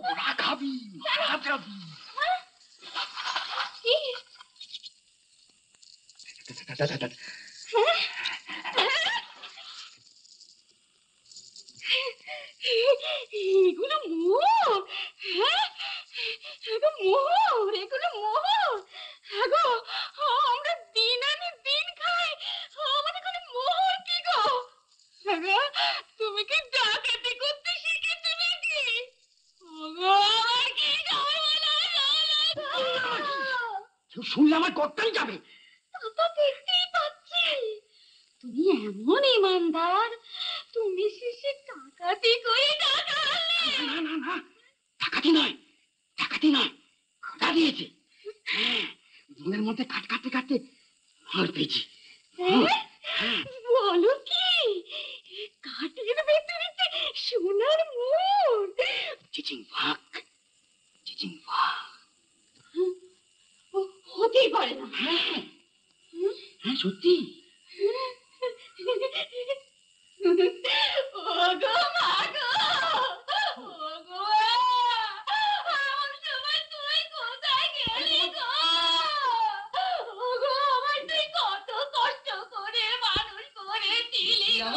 কোড়া খাবি, মারা যাবি। এগুলো মোহর, হ্যাঁ মোহর, এগুলো মোহর। আমরা দিন আনি দিন খাই, আমাদের কোনো মোহর কি গো? তুমি কি ডাকাতি করতে শিখেছো নাকি? শুনলে আমার করতেই যাবে। দেখতেই পাচ্ছি তুমি এমন ইমানদার, তুমি শেষে ডাকাতি করে টাকা আনলে। না না না, ডাকাতি নয়, ডাকাতি নয়, খোদা দিয়েছে। হ্যাঁ, বনের মধ্যে কাটতে কাটতে মোহর পেয়েছি। বলো কি, কাঠের ভেতরে সোনার মোহর? চিচিং ভাগ, চিচিং ভাগ। হতেই পারে না। হ্যাঁ সত্যি। ওগো মা গো, ওগো আমার সময় তুই কোথায় গেলি গো? ওগো আমার তুই কত কষ্ট করে মানুষ করে দিলি গো।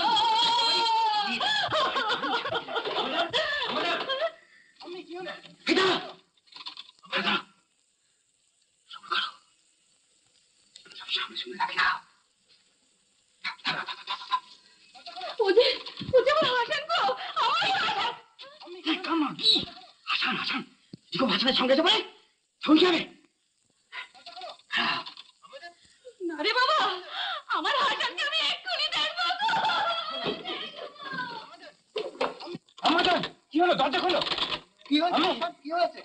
সামনে শুনে রাখি না। হাসান হাসান, দেখো হাসানের সঙ্গে যাবে, সঙ্গে যাবে। না রে বাবা, আমার হাসানকে আমি এক্ষুনি দেখবো। আমাদের কি হলো? দরজা খোলো। কি হয়েছে? কি হয়েছে?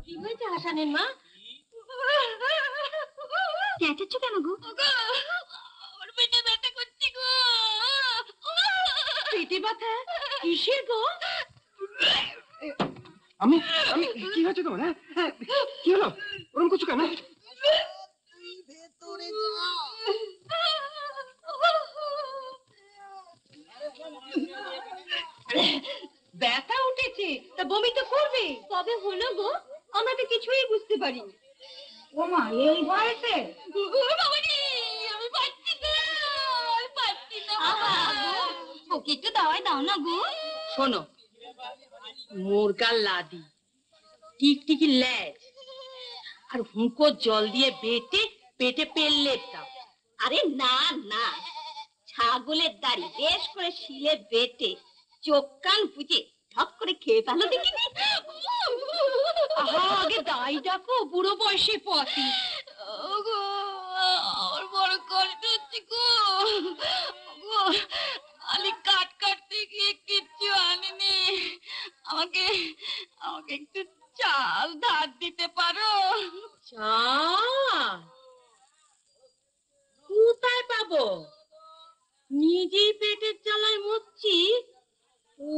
কি হয়েছে হাসানের মা? চেঁচাচ্ছ কেন গো? আমার পেটে ব্যথা করছে গো। পেটে ব্যথা কিসের গো? আমি আমি কি হয়েছে তোমার? হ্যাঁ কি হলো? ওরকম করছো কেন? ভেতরে যা। ব্যথা উঠেছে তা বমি তো করবে। কবে হলো গো? আমরা তো কিছুই বুঝতে পারিনি। ও মা, এই বয়সে? আমি পাচ্ছি না, পাচ্ছি না। ওকে একটু দাওয়াই দাও না গো। শোনো, মুরগার লাদি, টিকটিকি লেজ আর হুঁকো জল দিয়ে বেটে পেটে পেললেট দাও। আরে না না, ছাগলের দাড়ি বেশ করে শিলে বেটে চোখ কান বুঝে ঠক করে খেয়ে ফেলো দেখিনি। আগে দাই ডাকো, বুড়ো বয়সে পথি। আমার বড় কষ্ট হচ্ছে গো। আলি কাট কাটতে গিয়ে কিচ্ছু আনিনি। আমাকে আমাকে একটু চাল ধার দিতে পারো? চাল কোথায় পাবো? নিজেই পেটের জ্বালায় মরছি। ও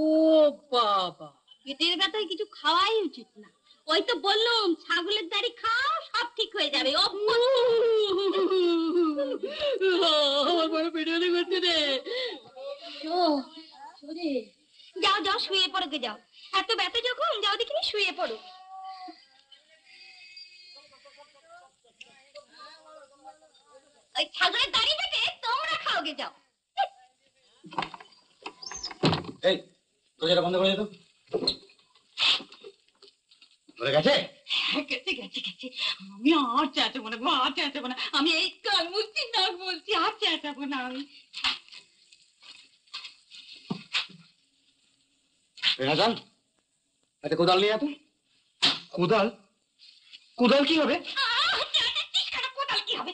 বাবা, পেটের ব্যথায় কিছু খাওয়াই উচিত না। ওই তো বললাম, ছাগলের দাড়ি খাও, সব ঠিক হয়ে যাবে। আমার বড় পেটে করছে রে। যাও যাও, শুয়ে পড়ো গে, যাও। এত ব্যথা যখন, যাও দেখিনি, শুয়ে পড়ো। ওই ছাগলের দাড়ি থেকে তোমরা খাও গে, যাও। এই দরজাটা বন্ধ করে দে তো। ধরে গেছে? গেছে গেছে গেছে। আমি আর চেঁচাবো না গো, আর চেঁচাবো না। আমি এই কান বলছি, নাক বলছি, আর চেঁচাবো না আমি। হাসান, একটা কোদাল নিয়ে তো। কোদাল? কোদাল কি হবে? কোদাল কি হবে?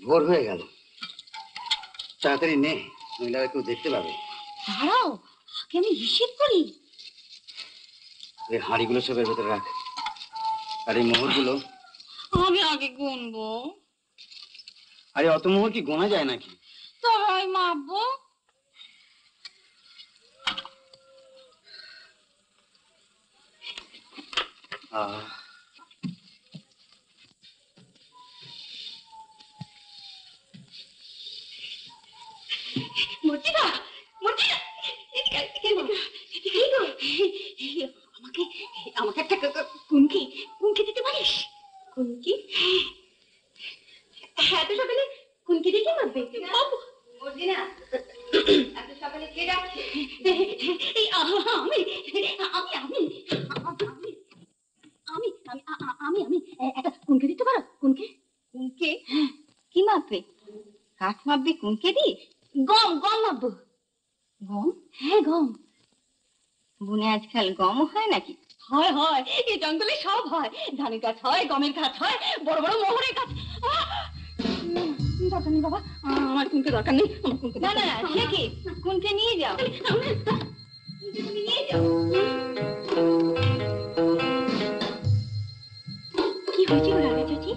ভোর হয়ে গেল, তাড়াতাড়ি নে, মহিলারা কেউ দেখতে পাবে। দাঁড়াও, আগে আমি হিসেব করি। এই হাঁড়িগুলো সব এর ভেতরে রাখ, আর এই মোহরগুলো। আমি আগে গুনবো। আরে অত মোহর কি গোনা যায় নাকি? তবে আমি মাপবো। মর্জিনা, মর্জিনা, আমাকে আমাকে একটা কুনকি কুনকি দিতে পারিস? কুনকি? হ্যাঁ, এত সকালে কুনকি দিতে পারবে? মর্জিনা, এত সকালে কে ডাকছে? আমি আমি আমি আমি আমি আমি একটা কুনকে দিতে পারো? কুনকে? কুনকে? কি মাপবে? কাঠ মাপবে কুনকে দি? গম গম মাপবো। গম? হ্যাঁ, গম। বনে আজকাল গমও হয় নাকি? হয় হয়, এই জঙ্গলে সব হয়। ধানের গাছ হয়, গমের গাছ হয়, বড় বড় মোহরের গাছ। দরকার নেই বাবা, আমার কুনকে দরকার নেই। না না না, সে কি, কুনকে নিয়ে যাও, তুমি নিয়ে যাও। কি হয়েছে গো রাধা চাচি?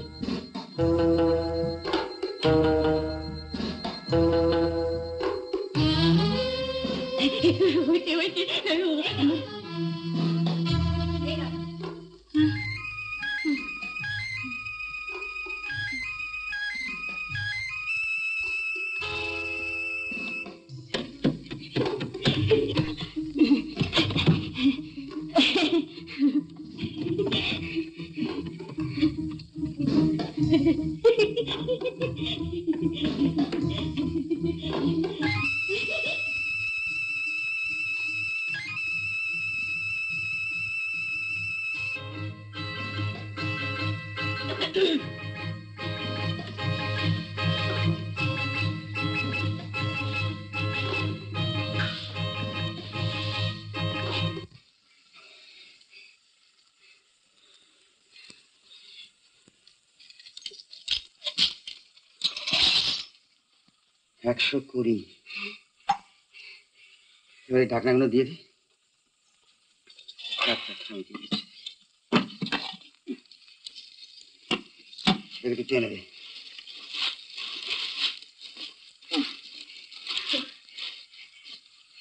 হয়েছে হয়েছে। একশো 120। এবারে ঢাকনাগুলো দিয়ে দিই। আচ্ছা, আমি দিয়ে দিচ্ছি। একটু টেনে দে।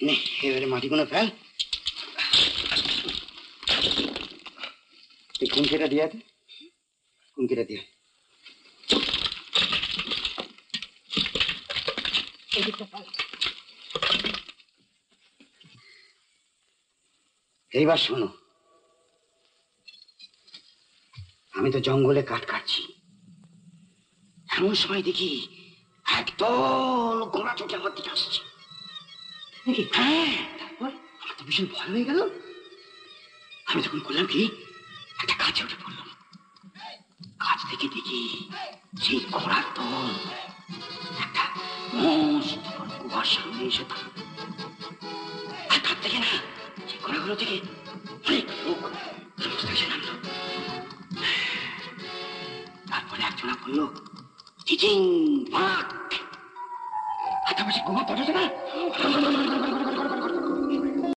নে, এবারে মাটিগুলো ফেল। এই কুনকেটা দিয়ে আছে, কুনকেটা দিয়ে। এইবার শোনো, আমি তো জঙ্গলে কাঠ কাটছি, এমন সময় দেখি একদল ঘোড়া চোখে আমার দিকে আসছে। হ্যাঁ, তারপর আমার তো ভীষণ ভয় হয়ে গেল। আমি তখন করলাম কি, একটা গাছে উঠে পড়লাম। গাছ থেকে দেখি সেই ঘোড়ার দল একটা মস্ত বড় গুহার সামনে এসে থামলো। আর তার থেকে না, সেই ঘোড়াগুলো থেকে অনেক লোক সমস্ত এসে নামলো। তারপরে একজনা বললো, চিচিং বাঘ। হাতাপাশে গোমা পড়েছে না,